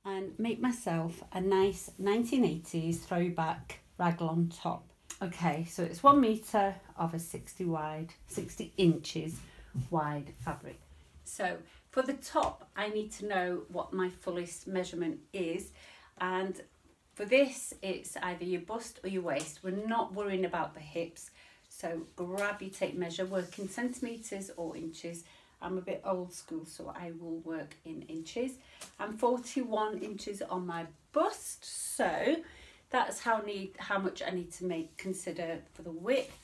and make myself a nice 1980s throwback raglan top. Okay, so it's 1 metre of a 60 inches wide fabric. So for the top, I need to know what my fullest measurement is, and for this, it's either your bust or your waist. We're not worrying about the hips, so grab your tape measure, work in centimetres or inches. I'm a bit old school, so I will work in inches. I'm 41 inches on my bust, so that's how much I need to consider for the width.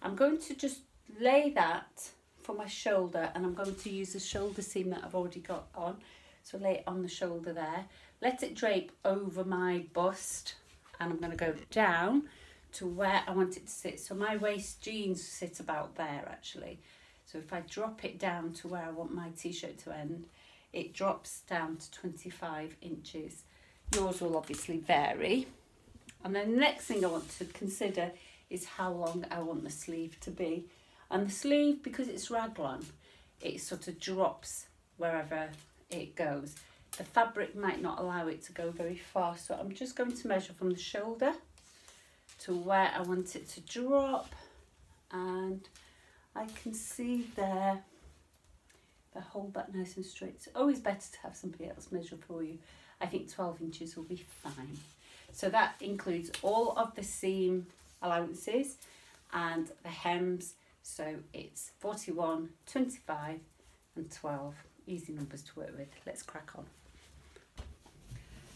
I'm going to just lay that for my shoulder, and I'm going to use the shoulder seam that I've already got on. So lay it on the shoulder there. Let it drape over my bust, and I'm going to go down to where I want it to sit. So my waist jeans sit about there actually. So if I drop it down to where I want my t-shirt to end, it drops down to 25 inches. Yours will obviously vary. And then the next thing I want to consider is how long I want the sleeve to be. And the sleeve, because it's raglan, it sort of drops wherever it goes. The fabric might not allow it to go very far, so I'm just going to measure from the shoulder to where I want it to drop, and I can see there, I hold that nice and straight. It's always better to have somebody else measure for you. I think 12 inches will be fine. So that includes all of the seam allowances and the hems. So it's 41, 25 and 12. Easy numbers to work with. Let's crack on.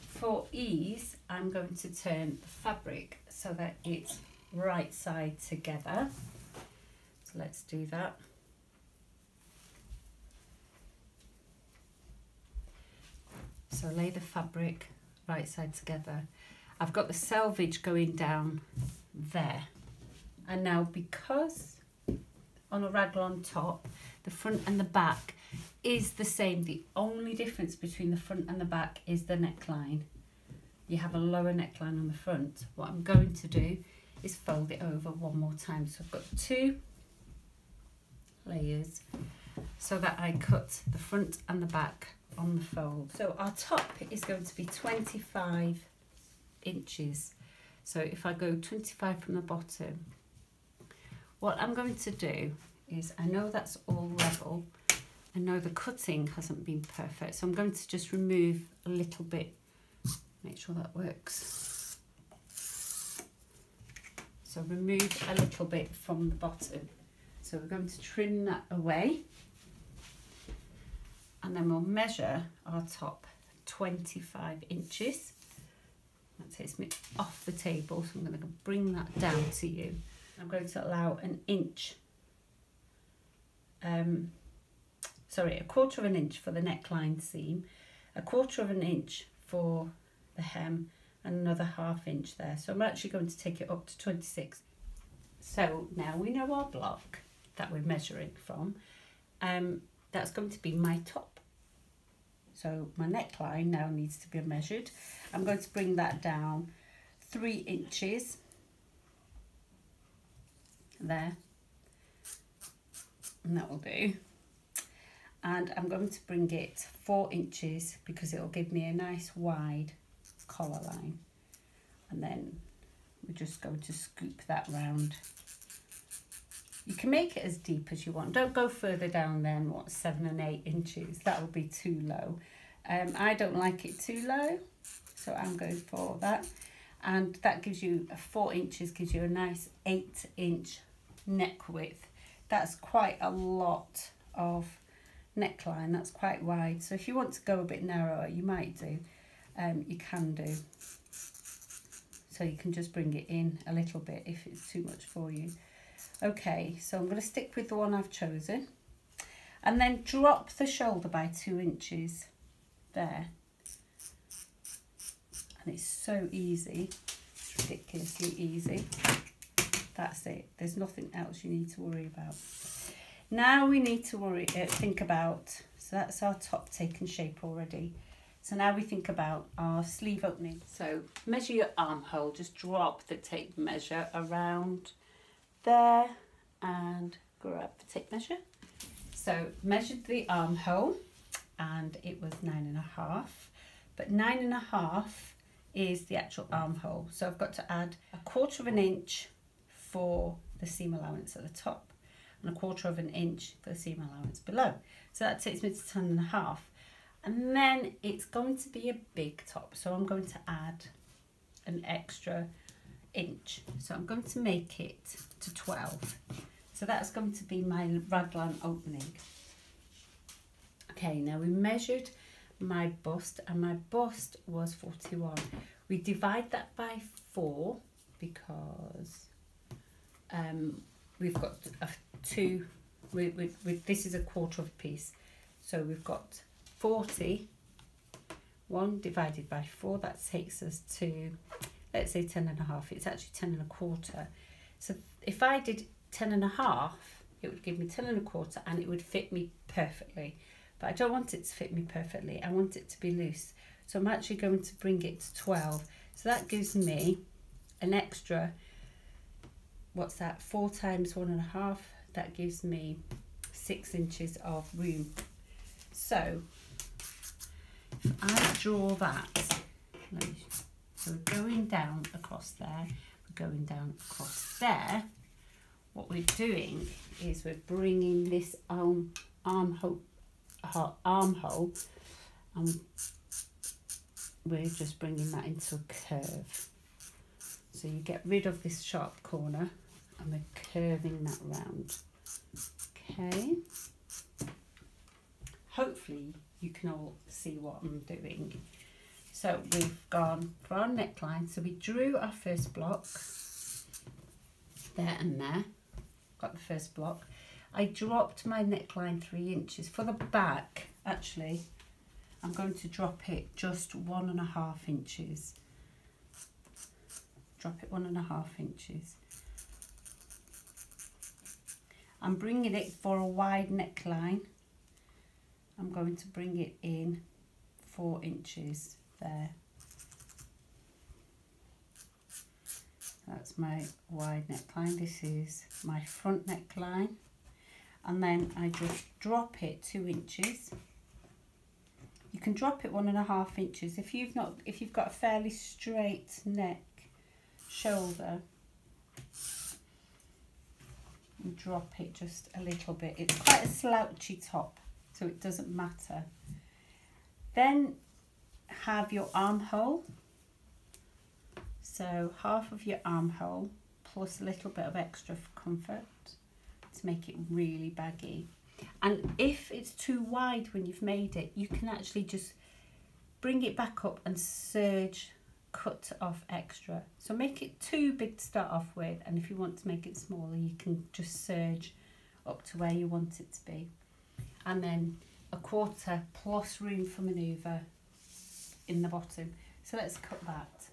For ease, I'm going to turn the fabric so that it's right side together. So let's do that. So lay the fabric right side together. I've got the selvage going down there. And now, because on a raglan top, the front and the back is the same. The only difference between the front and the back is the neckline. You have a lower neckline on the front. What I'm going to do is fold it over one more time. So I've got 2 layers so that I cut the front and the back on the fold. So our top is going to be 25 inches. So if I go 25 from the bottom, what I'm going to do is, I know that's all level, I know the cutting hasn't been perfect, so I'm going to just remove a little bit, make sure that works. So remove a little bit from the bottom. So we're going to trim that away, and then we'll measure our top 25 inches. That takes me off the table, so I'm going to bring that down to you. I'm going to allow an inch, a quarter of an inch for the neckline seam, a quarter of an inch for the hem, and another ½ inch there. So I'm actually going to take it up to 26. So now we know our block that we're measuring from. That's going to be my top. So my neckline now needs to be measured. I'm going to bring that down 3 inches there, and that will do. And I'm going to bring it 4 inches because it will give me a nice wide collar line, and then we're just going to scoop that round. You can make it as deep as you want. Don't go further down than 7 and 8 inches. That would be too low. I don't like it too low, so I'm going for that. And that gives you 4 inches, gives you a nice 8-inch neck width. That's quite a lot of neckline. That's quite wide. So if you want to go a bit narrower, you might do. You can do. So you can just bring it in a little bit if it's too much for you. Okay, so I'm going to stick with the one I've chosen, and then drop the shoulder by 2 inches there. And it's so easy, it's ridiculously easy. That's it. There's nothing else you need to worry about. Now we need to think about, so that's our top taken shape already. So now we think about our sleeve opening. So measure your armhole, just drop the tape measure around there and grab the tape measure. So measured the armhole and it was 9.5. but 9.5 is the actual armhole. So I've got to add 1/4 inch for the seam allowance at the top and 1/4 inch for the seam allowance below. So that takes me to 10.5. And then it's going to be a big top, so I'm going to add an extra inch. So I'm going to make it to 12. So that's going to be my raglan opening. Okay, now we measured my bust, and my bust was 41. We divide that by 4 because we've got two, this is 1/4 of a piece. So we've got 41 divided by 4, that takes us to, let's say 10.5. It's actually 10.25. So if I did 10.5, it would give me 10.25 and it would fit me perfectly. But I don't want it to fit me perfectly. I want it to be loose. So I'm actually going to bring it to 12. So that gives me an extra, what's that, 4 times 1.5. That gives me 6 inches of room. So if I draw that, so we're going down across there, we're going down across there. What we're doing is we're bringing this armhole, and we're just bringing that into a curve. So you get rid of this sharp corner and we're curving that round. Okay. Hopefully you can all see what I'm doing. So we've gone for our neckline. So we drew our first block there and there. Got the first block. I dropped my neckline 3 inches. For the back, actually, I'm going to drop it just 1.5 inches. Drop it 1.5 inches. I'm bringing it for a wide neckline. I'm going to bring it in 4 inches there. That's my wide neckline. This is my front neckline. And then I just drop it 2 inches. You can drop it 1.5 inches if you've got a fairly straight neck, shoulder. And drop it just a little bit. It's quite a slouchy top, so it doesn't matter. Then have your armhole. So half of your armhole plus a little bit of extra for comfort to make it really baggy. And if it's too wide when you've made it, you can actually just bring it back up and serge, cut off extra. So make it too big to start off with, and if you want to make it smaller, you can just serge up to where you want it to be. And then 1/4 plus room for manoeuvre in the bottom. So let's cut that.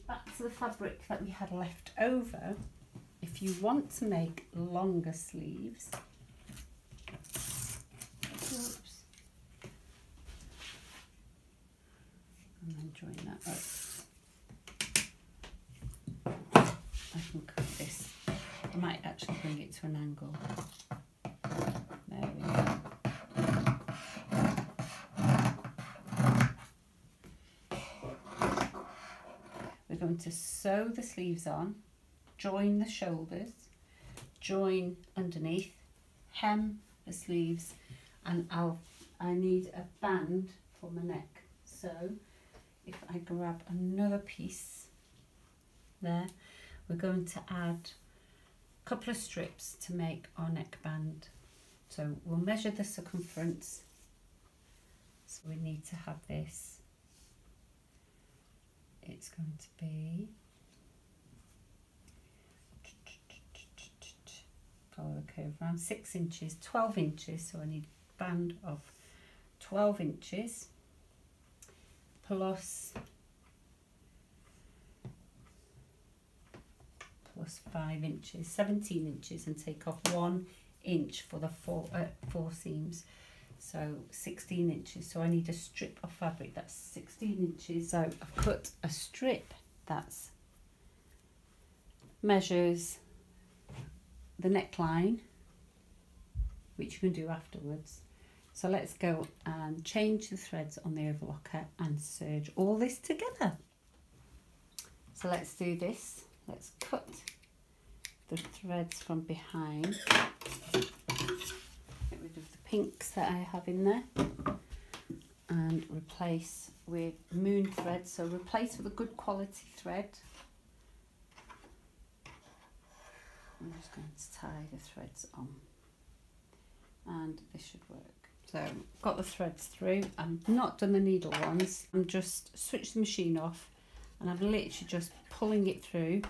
Back to the fabric that we had left over. If you want to make longer sleeves, oops, and then join that up. I can cut this. I might actually bring it to an angle. There we go. We're going to sew the sleeves on, join the shoulders, join underneath, hem the sleeves, and I need a band for my neck. So if I grab another piece there, we're going to add a couple of strips to make our neck band. So we'll measure the circumference. So we need to have this. It's going to be, follow the curve around, 6 inches, 12 inches. So I need a band of 12 inches plus plus 5 inches, 17 inches, and take off 1 inch for the four seams. So 16 inches. So I need a strip of fabric that's 16 inches. So I've cut a strip that's measures the neckline, which you can do afterwards. So let's go and change the threads on the overlocker and serge all this together. So let's do this. Let's cut the threads from behind. Get rid of the pinks that I have in there and replace with moon thread. So replace with a good quality thread. I'm just going to tie the threads on, and this should work. So got the threads through. I've not done the needle ones. I'm just switched the machine off, and I'm literally just pulling it through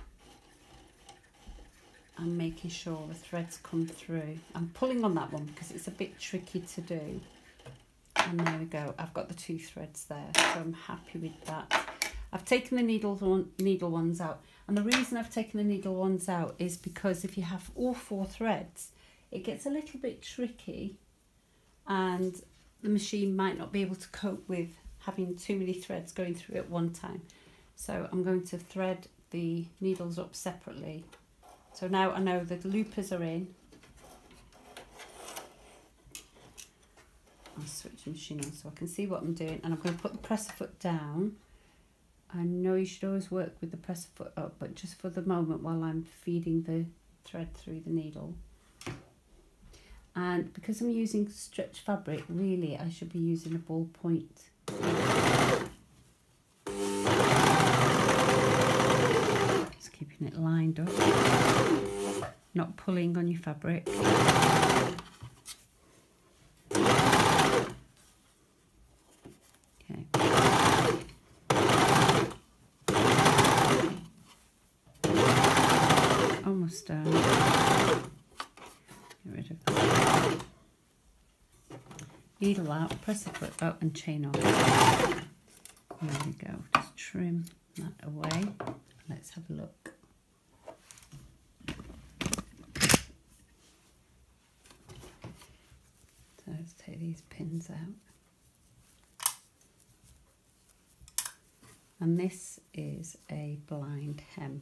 and making sure the threads come through. I'm pulling on that one because it's a bit tricky to do. And there we go. I've got the 2 threads there, so I'm happy with that. I've taken the needle ones out, and the reason I've taken the needle ones out is because if you have all 4 threads, it gets a little bit tricky, and the machine might not be able to cope with having too many threads going through at one time. So I'm going to thread the needles up separately. So now I know that the loopers are in. I'll switch the machine on so I can see what I'm doing, and I'm going to put the presser foot down. I know you should always work with the presser foot up, but just for the moment while I'm feeding the thread through the needle. And because I'm using stretch fabric, really I should be using a ball point. Just keeping it lined up, not pulling on your fabric. Almost done. Get rid of that. Needle out, press the foot up and chain off. There we go. Just trim that away. Let's have a look. So let's take these pins out. And this is a blind hem.